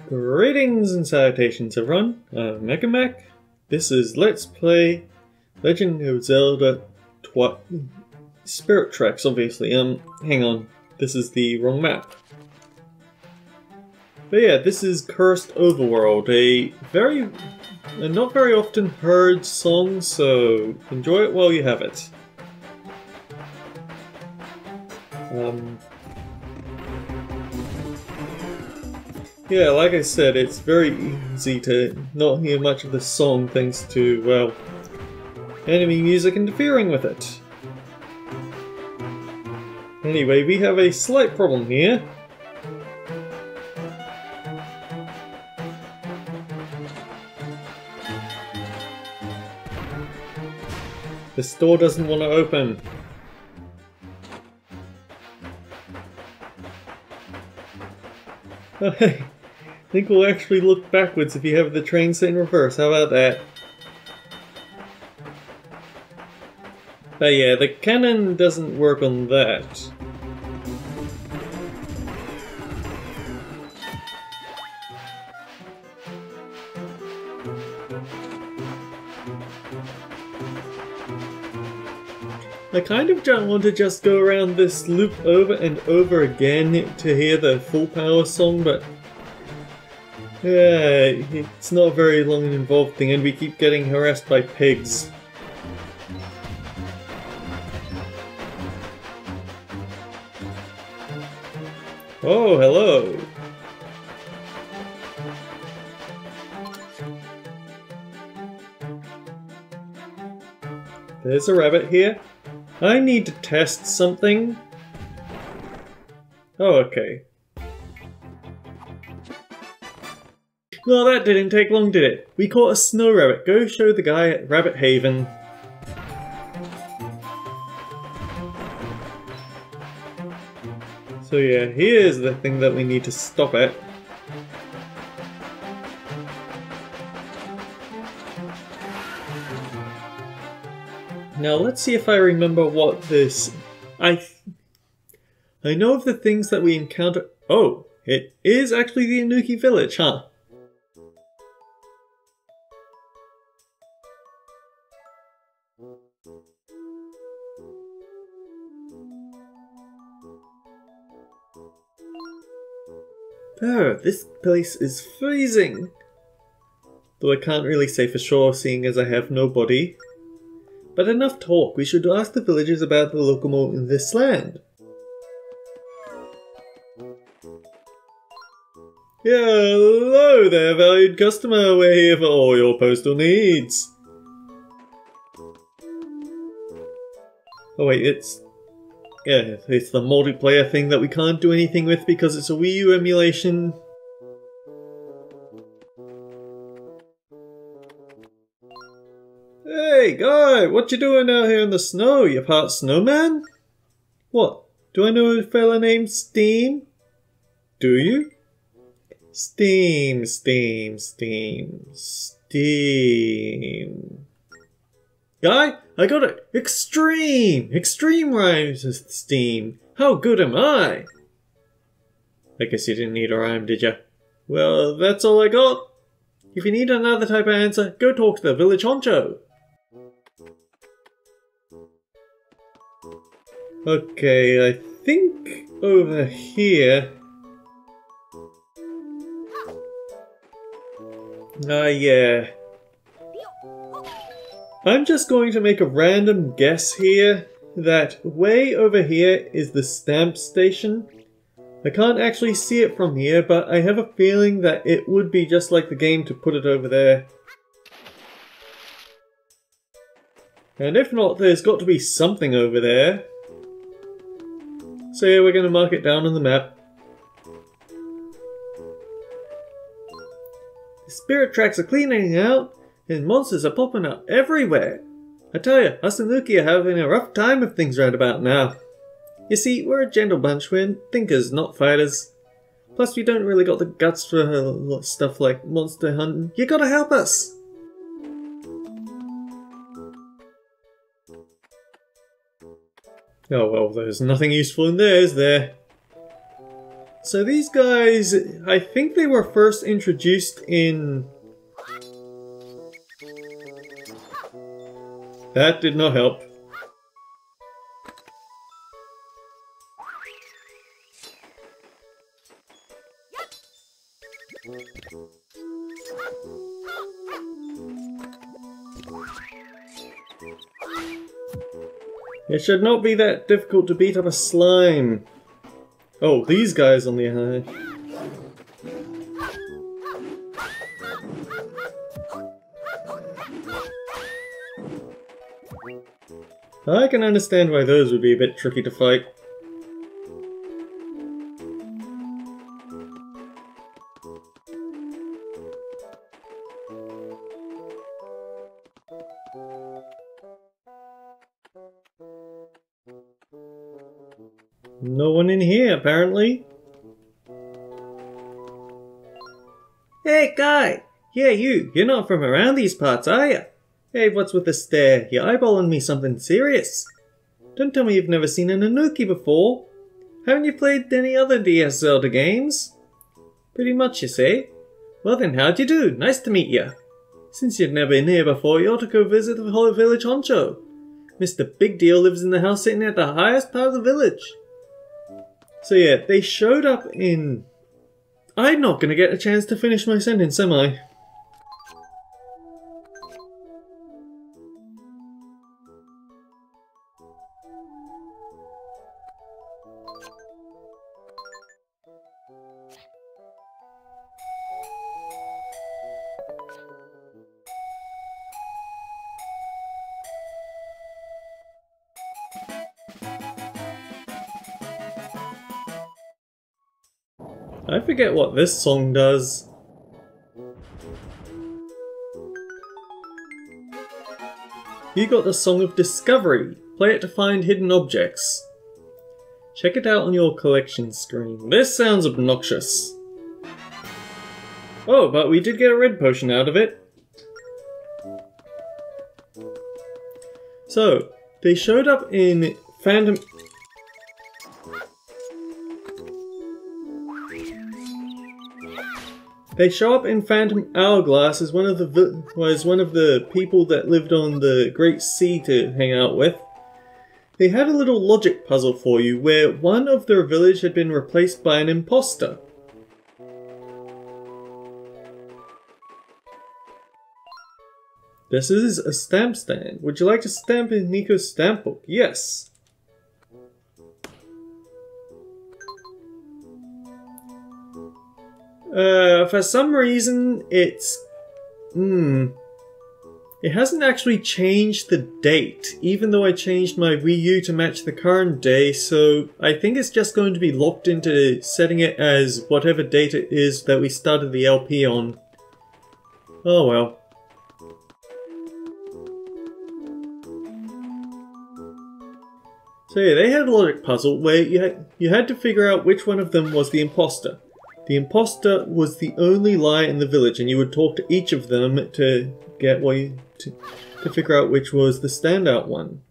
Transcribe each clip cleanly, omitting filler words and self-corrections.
Greetings and salutations everyone, I'm Mech. This is Let's Play Legend of Zelda Spirit Tracks, obviously. Hang on, this is the wrong map. But yeah, this is Cursed Overworld, a not very often heard song, so enjoy it while you have it. Yeah, like I said, it's very easy to not hear much of the song thanks to, well, enemy music interfering with it. Anyway, we have a slight problem here. This door doesn't want to open. I think we'll actually look backwards if you have the train set in reverse. How about that? But yeah, the cannon doesn't work on that. I kind of don't want to just go around this loop over and over again to hear the full power song, but yeah, it's not a very long and involved thing, and we keep getting harassed by pigs. Oh, hello! There's a rabbit here. I need to test something. Oh, okay. Well, that didn't take long, did it? We caught a snow rabbit. Go show the guy at Rabbit Haven. So yeah, here's the thing that we need to stop at. Now let's see if I remember what this... I know of the things that we encounter... Oh, it is actually the Anouki village, huh? Oh, this place is freezing! Though I can't really say for sure, seeing as I have no body. But enough talk, we should ask the villagers about the Lokomo in this land. Yeah, hello there, valued customer. We're here for all your postal needs. Oh wait, it's the multiplayer thing that we can't do anything with because it's a Wii U emulation. Hey guy, what you doing out here in the snow? You part snowman? What? Do I know a fella named Steam? Do you? Steam. Guy, I got it! Extreme! Extreme rhymes with Steam. How good am I? I guess you didn't need a rhyme, did ya? Well, that's all I got. If you need another type of answer, go talk to the village honcho. Okay, I think over here... yeah. I'm just going to make a random guess here that way over here is the stamp station. I can't actually see it from here, but I have a feeling that it would be just like the game to put it over there. And if not, there's got to be something over there. So yeah, we're going to mark it down on the map. The spirit tracks are cleaning out, and monsters are popping up everywhere. I tell you, us and Anouki are having a rough time of things right about now. You see, we're a gentle bunch, we're thinkers, not fighters. Plus we don't really got the guts for stuff like monster hunting. You gotta help us! Oh well, there's nothing useful in there, is there? So these guys, I think they were first introduced in... That did not help. It should not be that difficult to beat up a slime. Oh, these guys on the other hand. I can understand why those would be a bit tricky to fight. No one in here, apparently. Hey, guy! Yeah, you're not from around these parts, are ya? Hey, what's with the stare? You're eyeballing me something serious. Don't tell me you've never seen an Anouki before. Haven't you played any other DS Zelda games? Pretty much, you say? Well then, how'd you do? Nice to meet ya. Since you've never been here before, you ought to go visit the whole village honcho. Mr. Big Deal lives in the house sitting at the highest part of the village. So yeah, they showed up in... I'm not gonna get a chance to finish my sentence, am I? I forget what this song does. You got the Song of Discovery. Play it to find hidden objects. Check it out on your collection screen. This sounds obnoxious. Oh, but we did get a red potion out of it. So, they showed up in Phantom... They show up in Phantom Hourglass as one of the people that lived on the Great Sea to hang out with. They had a little logic puzzle for you where one of their village had been replaced by an imposter. This is a stamp stand. Would you like to stamp in Nico's stamp book? Yes. For some reason, it's... It hasn't actually changed the date, even though I changed my Wii U to match the current day, so I think it's just going to be locked into setting it as whatever date it is that we started the LP on. Oh well. So yeah, they had a logic puzzle where you had to figure out which one of them was the imposter. The imposter was the only liar in the village, and you would talk to each of them to get to figure out which was the standout one.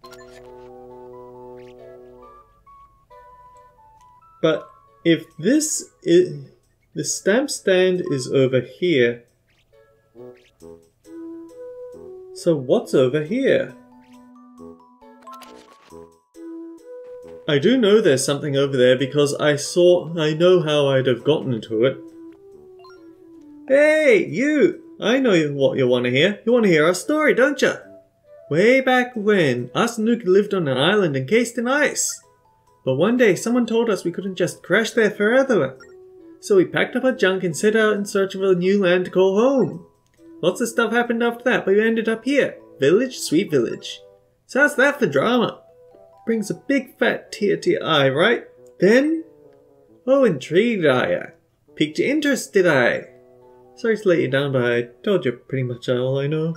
But if this is the stamp stand is over here, so what's over here? I do know there's something over there because I know how I'd have gotten to it. Hey, you! I know what you want to hear. You want to hear our story, don't you? Way back when, us Anouki lived on an island encased in ice. But one day someone told us we couldn't just crash there forever. So we packed up our junk and set out in search of a new land to call home. Lots of stuff happened after that, but we ended up here. Village, sweet village. So how's that for drama? Brings a big fat tear to your eye, right? Then? Oh, intrigued are ya? Piqued your interest, did I? Sorry to let you down, but I told you pretty much all I know.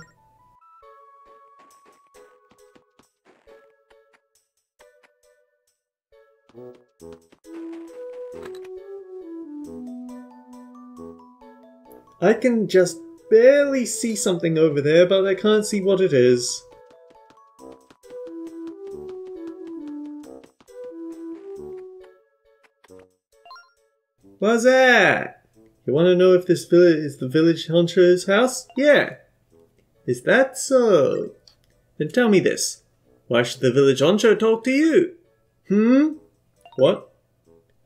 I can just barely see something over there, but I can't see what it is. What's that? You want to know if this village is the village honcho's house? Yeah. Is that so? Then tell me this. Why should the village honcho talk to you? What?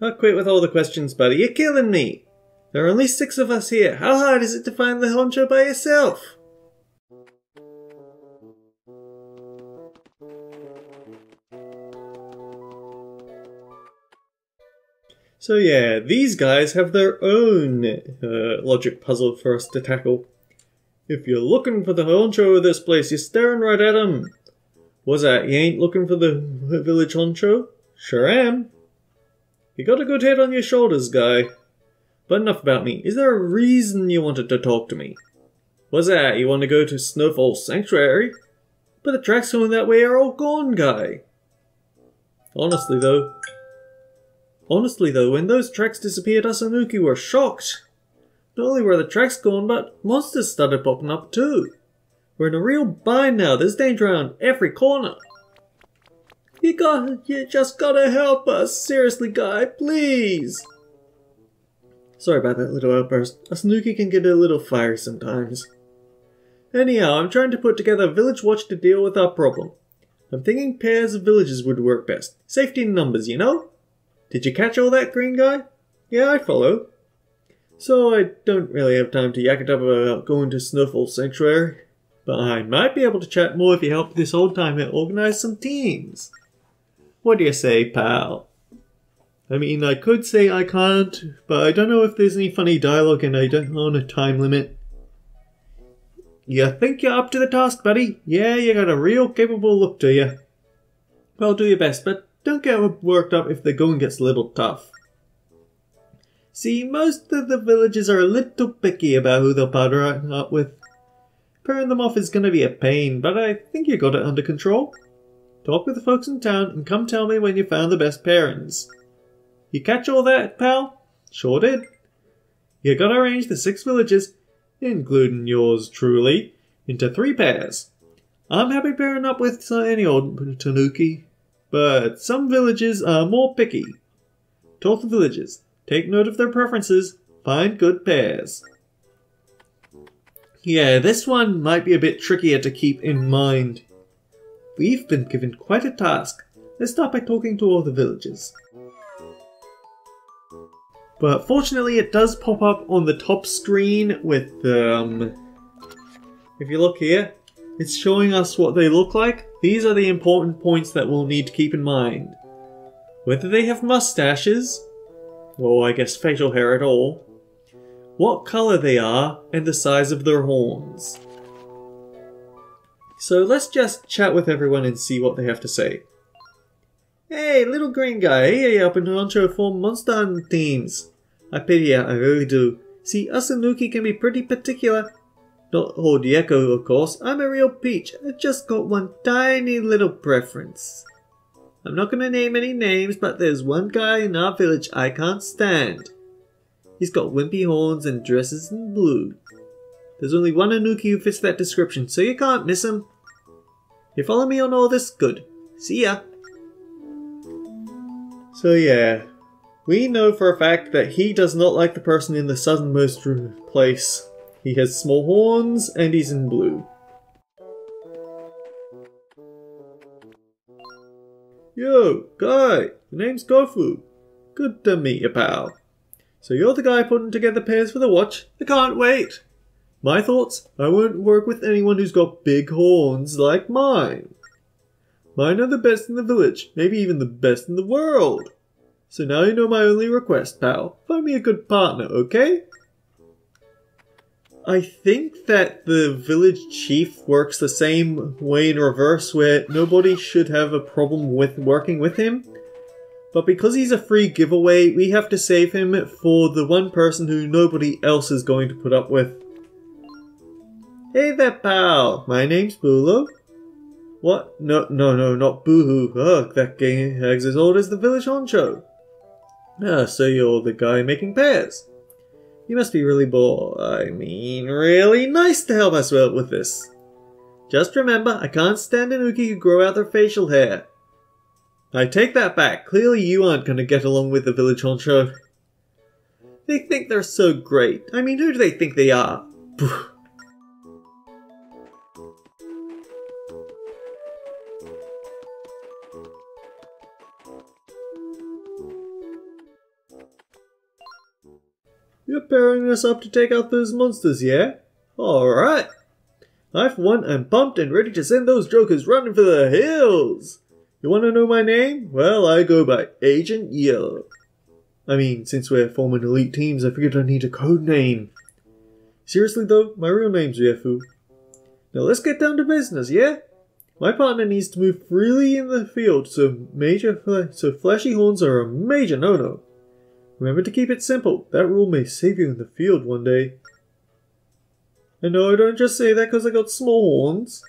I'll quit with all the questions, buddy. You're killing me. There are only 6 of us here. How hard is it to find the honcho by yourself? So yeah, these guys have their own logic puzzle for us to tackle. If you're looking for the honcho of this place, you're staring right at him. What's that, you ain't looking for the village honcho? Sure am. You got a good head on your shoulders, guy. But enough about me. Is there a reason you wanted to talk to me? What's that, you want to go to Snowfall Sanctuary? But the tracks going that way are all gone, guy. Honestly though, when those tracks disappeared, us Anouki were shocked. Not only were the tracks gone, but monsters started popping up too. We're in a real bind now. There's danger around every corner. You just gotta help us. Seriously, guy, please. Sorry about that little outburst. Us Anouki can get a little fiery sometimes. Anyhow, I'm trying to put together a village watch to deal with our problem. I'm thinking pairs of villages would work best. Safety in numbers, you know? Did you catch all that, green guy? Yeah, I follow. So I don't really have time to yak it up about going to Snowfall Sanctuary. But I might be able to chat more if you help this old timer organize some teams. What do you say, pal? I mean, I could say I can't, but I don't know if there's any funny dialogue and I don't own a time limit. You think you're up to the task, buddy? Yeah, you got a real capable look to you. Well, do your best, but don't get worked up if the going gets a little tough. See, most of the villagers are a little picky about who they'll partner up with. Pairing them off is going to be a pain, but I think you got it under control. Talk with the folks in town and come tell me when you found the best pairings. You catch all that, pal? Sure did. You gotta arrange the 6 villages, including yours truly, into 3 pairs. I'm happy pairing up with any old tanuki, but some villages are more picky. Talk to villages, take note of their preferences, find good pairs. Yeah, this one might be a bit trickier to keep in mind. We've been given quite a task. Let's start by talking to all the villages. But fortunately it does pop up on the top screen with, if you look here, it's showing us what they look like. These are the important points that we'll need to keep in mind. Whether they have mustaches, or I guess facial hair at all, what colour they are, and the size of their horns. So let's just chat with everyone and see what they have to say. Hey, little green guy, I hear you up in Honcho form monster hunting teams. I pity you, I really do. See, us Anouki can be pretty particular. Not Hordieko, of course. I'm a real peach. I just got one tiny little preference. I'm not gonna name any names, but there's one guy in our village I can't stand. He's got wimpy horns and dresses in blue. There's only one Anouki who fits that description, so you can't miss him. You follow me on all this? Good. See ya. So yeah, we know for a fact that he does not like the person in the southernmost place. He has small horns and he's in blue. Yo, guy, your name's Gofu. Good to meet you, pal. So you're the guy putting together pairs for the watch? I can't wait. My thoughts? I won't work with anyone who's got big horns like mine. Mine are the best in the village, maybe even the best in the world. So now you know my only request, pal. Find me a good partner, okay? I think that the village chief works the same way in reverse, where nobody should have a problem with working with him. But because he's a free giveaway, we have to save him for the one person who nobody else is going to put up with. Hey there, pal. My name's Bulo. What? No, not Boohoo. Ugh, that gag's as old as the village honcho. Ah, so you're the guy making pairs. You must be really really nice to help us out with this. Just remember, I can't stand Anouki who grow out their facial hair. I take that back. Clearly you aren't going to get along with the village honcho. They think they're so great. I mean, who do they think they are? You're pairing us up to take out those monsters, yeah? Alright. I for one am pumped and ready to send those jokers running for the hills. You want to know my name? Well, I go by Agent Yellow. I mean, since we're forming elite teams, I figured I need a code name. Seriously though, my real name's Yefu. Now let's get down to business, yeah? My partner needs to move freely in the field, so flashy horns are a major no-no. Remember to keep it simple. That rule may save you in the field one day. And no, I don't just say that because I got small horns.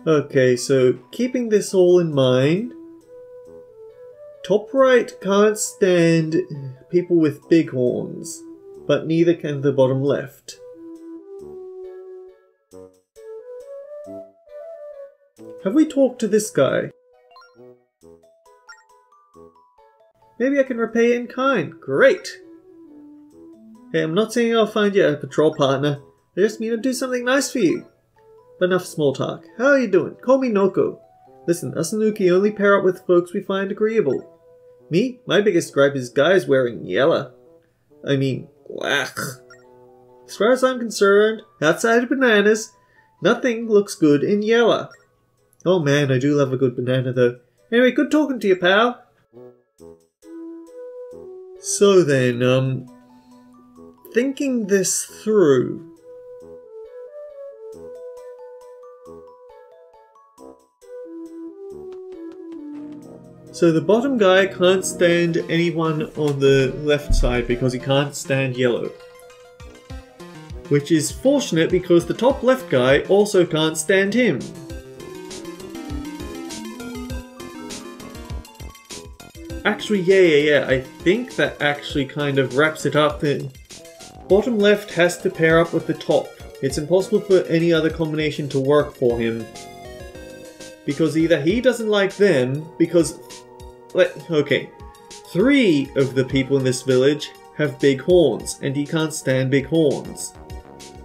Okay, so keeping this all in mind, top right can't stand people with big horns, but neither can the bottom left. Have we talked to this guy? Maybe I can repay in kind. Great! Hey, I'm not saying I'll find you a patrol partner. I just mean to do something nice for you. But enough small talk. How are you doing? Call me Noko. Listen, us Anouki only pair up with folks we find agreeable. Me? My biggest gripe is guys wearing yellow. I mean, black. As far as I'm concerned, outside of bananas, nothing looks good in yellow. Oh man, I do love a good banana though. Anyway, good talking to you, pal. So then, thinking this through. So the bottom guy can't stand anyone on the left side because he can't stand yellow. Which is fortunate because the top left guy also can't stand him. Actually, yeah, I think that actually kind of wraps it up then. Bottom left has to pair up with the top. It's impossible for any other combination to work for him. Because either he doesn't like them, because... Okay, 3 of the people in this village have big horns, and he can't stand big horns.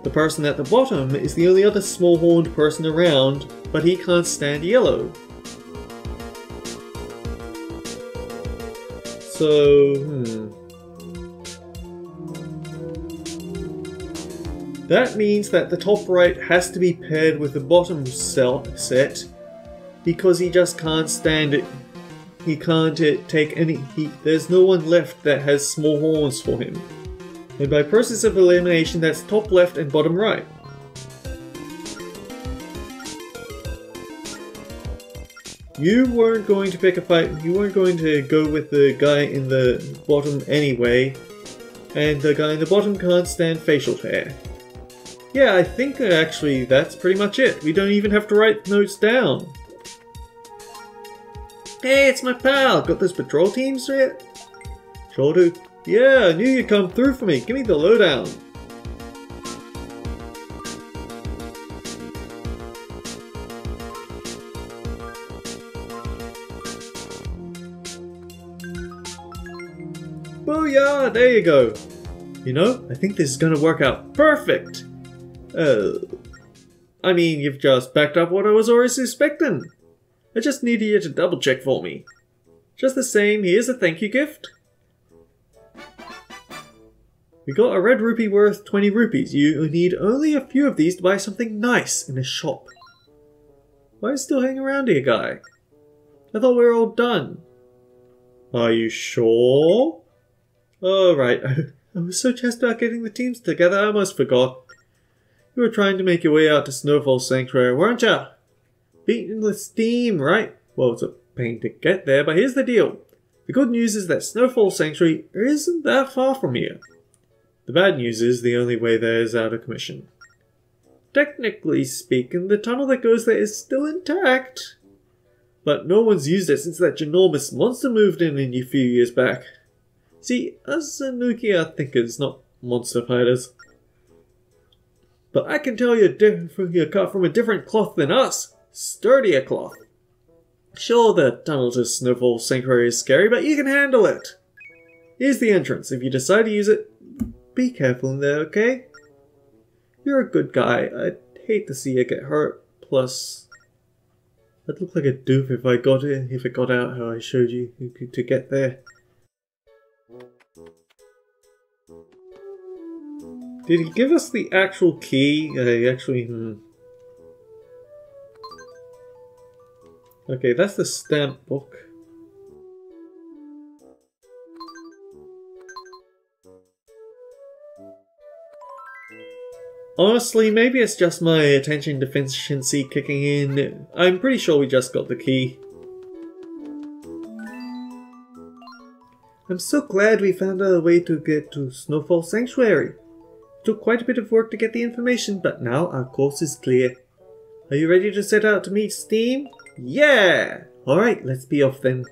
The person at the bottom is the only other small horned person around, but he can't stand yellow. So, That means that the top right has to be paired with the bottom set, because he just can't stand it. He can't take any... there's no one left that has small horns for him. And by process of elimination, that's top left and bottom right. You weren't going to pick a fight, you weren't going to go with the guy in the bottom anyway, and the guy in the bottom can't stand facial hair. Yeah, I think actually that's pretty much it. We don't even have to write notes down. Hey, it's my pal! Got those patrol teams yet? Sure do. Yeah, I knew you'd come through for me. Give me the lowdown. Booyah! There you go. You know, I think this is gonna work out perfect. I mean, you've just backed up what I was already suspecting. I just needed you to double check for me. Just the same, here's a thank you gift. We got a red rupee worth 20 rupees. You need only a few of these to buy something nice in a shop. Why are you still hanging around here, guy? I thought we were all done. Are you sure? Oh, right. I was so jazzed about getting the teams together, I almost forgot. You were trying to make your way out to Snowfall Sanctuary, weren't ya? Beating the steam, right? Well, it's a pain to get there, but here's the deal. The good news is that Snowfall Sanctuary isn't that far from here. The bad news is the only way there is out of commission. Technically speaking, the tunnel that goes there is still intact. But no one's used it since that ginormous monster moved in a few years back. See, us Anouki are thinkers, not monster fighters. But I can tell you're cut from a different cloth than us. Sturdier cloth. Sure, the tunnel to Snowfall Sanctuary is scary, but you can handle it. Here's the entrance. If you decide to use it, be careful in there, okay? You're a good guy. I'd hate to see you get hurt. Plus, I'd look like a doof if it got out how I showed you to get there. Did he give us the actual key? Okay, that's the stamp book. Honestly, maybe it's just my attention deficiency kicking in. I'm pretty sure we just got the key. I'm so glad we found a way to get to Snowfall Sanctuary. It took quite a bit of work to get the information, but now our course is clear. Are you ready to set out to meet Steam? Yeah! Alright, let's be off then.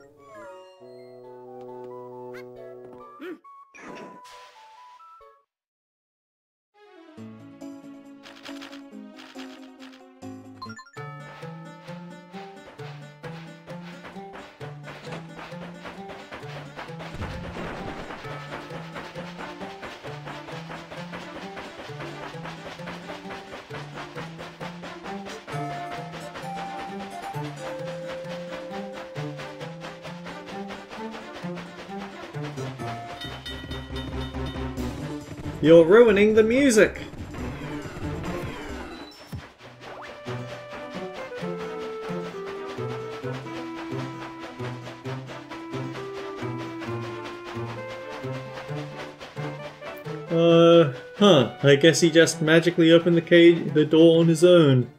You're ruining the music! I guess he just magically opened the door on his own.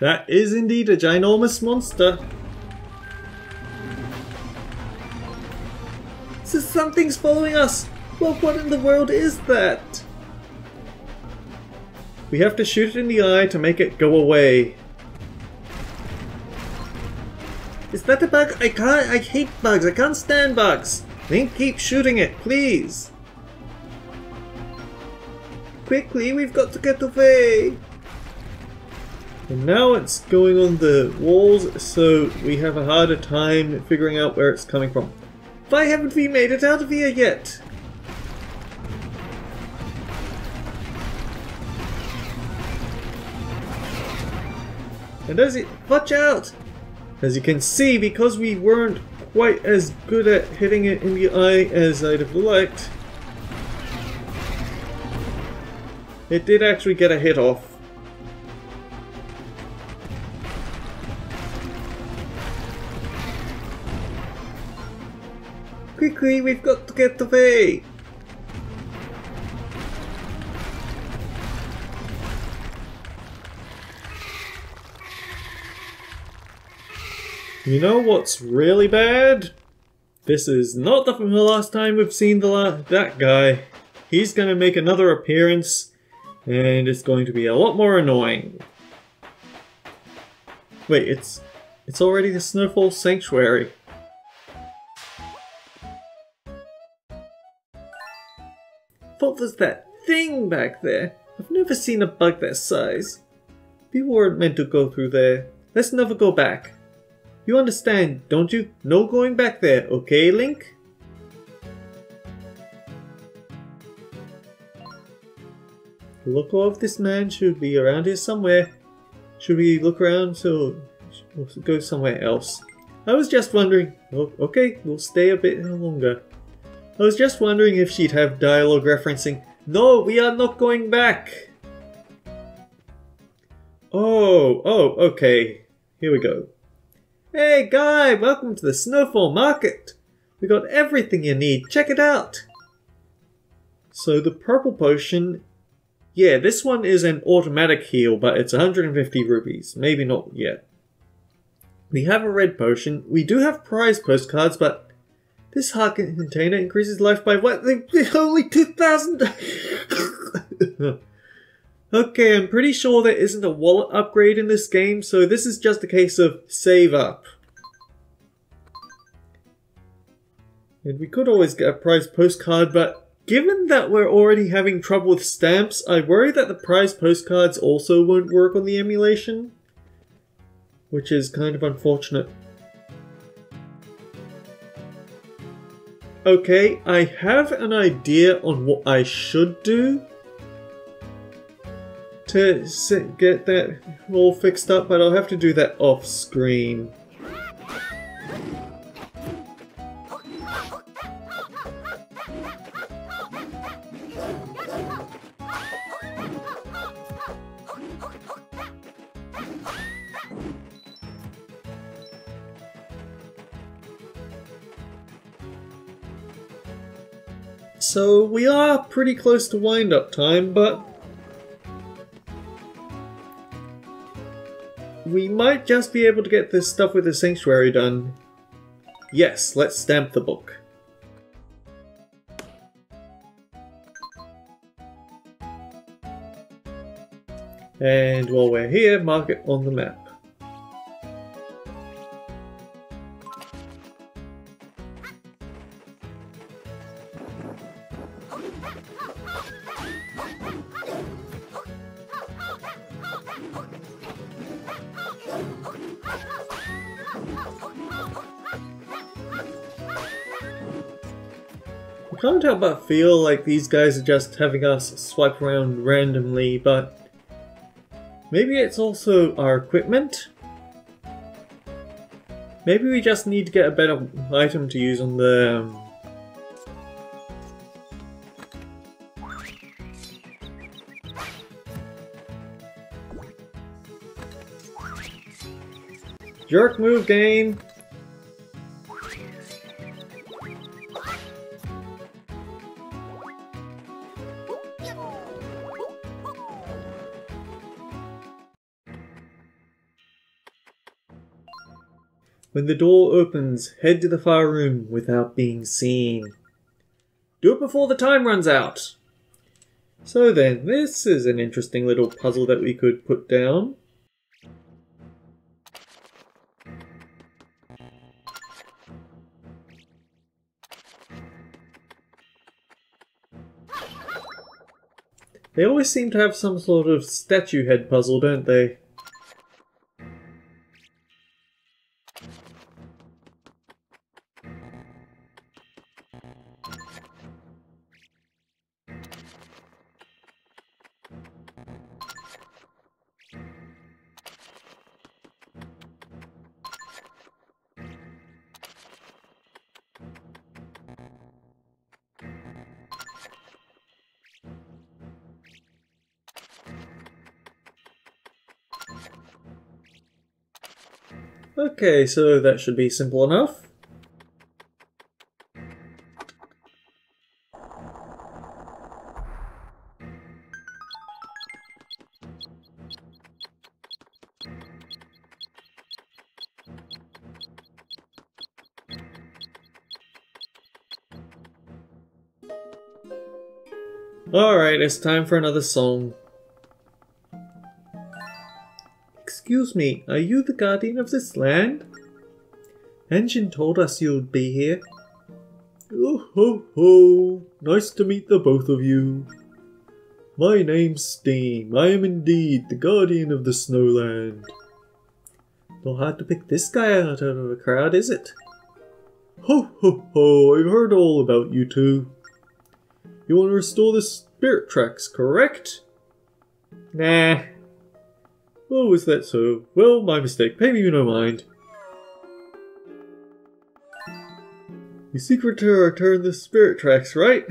That is indeed a ginormous monster. So something's following us! Well, what in the world is that? We have to shoot it in the eye to make it go away. Is that a bug? I hate bugs. I can't stand bugs. Link, keep shooting it, please. Quickly, we've got to get away. And now it's going on the walls, so we have a harder time figuring out where it's coming from. Why haven't we made it out of here yet? And watch out! As you can see, because we weren't quite as good at hitting it in the eye as I'd have liked, it did actually get a hit off. Quickly, we've got to get away! You know what's really bad? This is not the last time we've seen that guy. He's gonna make another appearance, and it's going to be a lot more annoying. Wait, it's already the Snowfall Sanctuary. What was that thing back there? I've never seen a bug that size. People weren't meant to go through there. Let's never go back. You understand, don't you? No going back there, okay, Link? The local of this man should be around here somewhere. Should we look around so we'll go somewhere else? I was just wondering. Oh, okay, we'll stay a bit longer. I was just wondering if she'd have dialogue referencing, "No, we are not going back!" Oh, okay. Here we go. Hey guy, welcome to the Snowfall Market! We got everything you need, check it out! So the purple potion, yeah, this one is an automatic heal, but it's 150 rupees. Maybe not yet. We have a red potion. We do have prize postcards, but this heart container increases life by what? Only 2,000! Okay, I'm pretty sure there isn't a wallet upgrade in this game, so this is just a case of save up. And we could always get a prize postcard, but given that we're already having trouble with stamps, I worry that the prize postcards also won't work on the emulation, which is kind of unfortunate. Okay, I have an idea on what I should do to get that all fixed up, but I'll have to do that off screen. So we are pretty close to wind-up time, but we might just be able to get this stuff with the sanctuary done. Yes, let's stamp the book. And while we're here, mark it on the map. I can't help but feel like these guys are just having us swipe around randomly, but maybe it's also our equipment? Maybe we just need to get a better item to use on the... Jerk move, game! When the door opens, head to the far room without being seen. Do it before the time runs out! So then, this is an interesting little puzzle that we could put down. They always seem to have some sort of statue head puzzle, don't they? Okay, so that should be simple enough. Alright, it's time for another song. Excuse me, are you the guardian of this land? Engine told us you'd be here. Oh ho ho! Nice to meet the both of you. My name's Steam. I am indeed the guardian of the Snowland. Not hard to pick this guy out of a crowd, is it? Ho ho ho! I've heard all about you two. You want to restore the spirit tracks, correct? Nah. Oh, is that so? Well, my mistake. Pay me no mind. You secret to return the spirit tracks, right?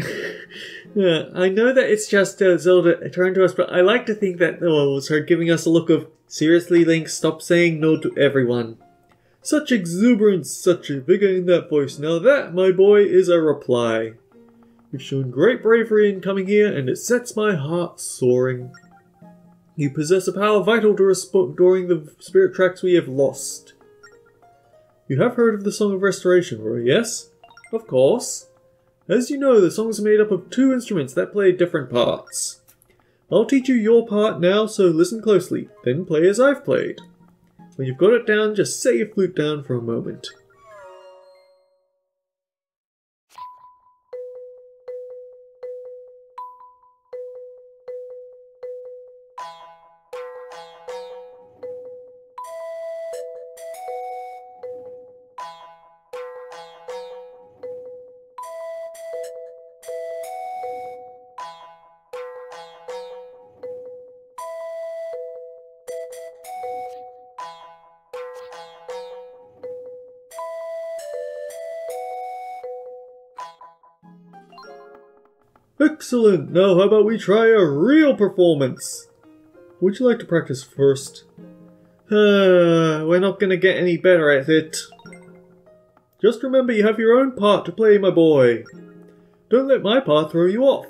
Yeah, I know that it's just Zelda turned to us, but I like to think that it was her giving us a look of, seriously, Link, stop saying no to everyone. Such exuberance, such a vigor in that voice. Now that, my boy, is a reply. You've shown great bravery in coming here, and it sets my heart soaring. You possess a power vital to restoring the spirit tracks we have lost. You have heard of the Song of Restoration, yes? Of course. As you know, the songs are made up of two instruments that play different parts. I'll teach you your part now, so listen closely, then play as I've played. When you've got it down, just set your flute down for a moment. Excellent! Now how about we try a real performance? Would you like to practice first? We're not gonna get any better at it. Just remember you have your own part to play, my boy. Don't let my part throw you off.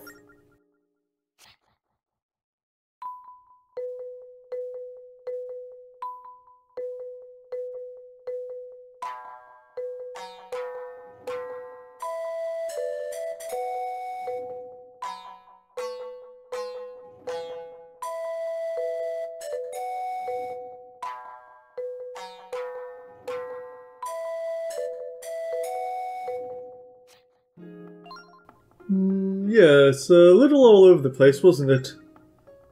Yes, a little all over the place, wasn't it?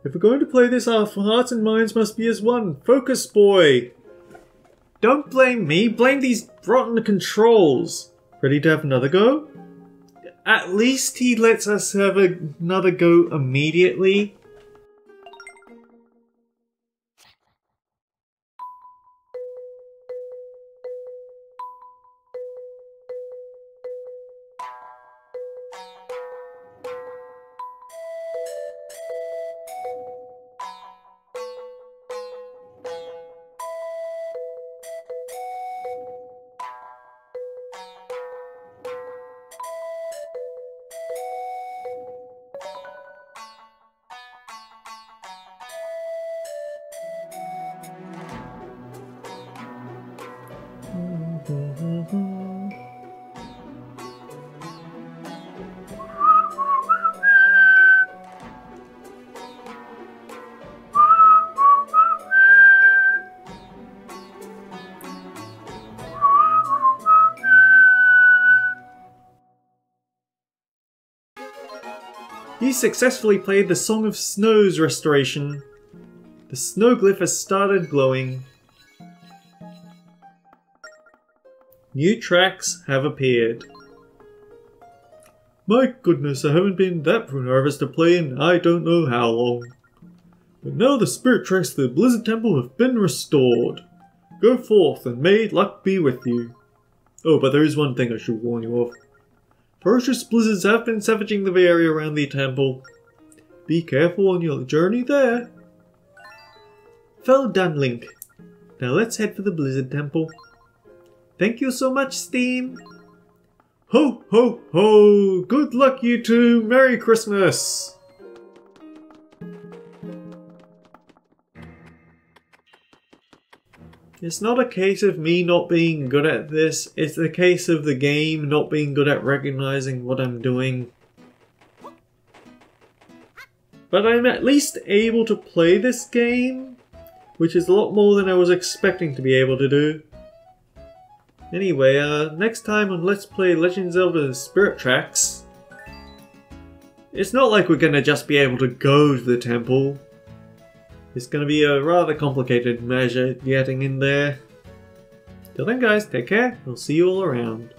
If we're going to play this, our hearts and minds must be as one. Focus, boy! Don't blame me, blame these rotten controls. Ready to have another go? At least he lets us have another go immediately. You successfully played the Song of Snow's restoration. The snow glyph has started glowing. New tracks have appeared. My goodness, I haven't been that nervous to play in I don't know how long. But now the spirit tracks to the Blizzard Temple have been restored. Go forth and may luck be with you. Oh, but there is one thing I should warn you of. Ferocious blizzards have been savaging the area around the temple. Be careful on your journey there. Well done, Link. Now let's head for the Blizzard Temple. Thank you so much, Steam. Ho ho ho! Good luck, you two! Merry Christmas! It's not a case of me not being good at this, it's a case of the game not being good at recognizing what I'm doing. But I'm at least able to play this game, which is a lot more than I was expecting to be able to do. Anyway, next time on Let's Play Legend of Zelda Spirit Tracks, it's not like we're gonna just be able to go to the temple. It's going to be a rather complicated measure getting in there. Till then guys, take care, I'll see you all around.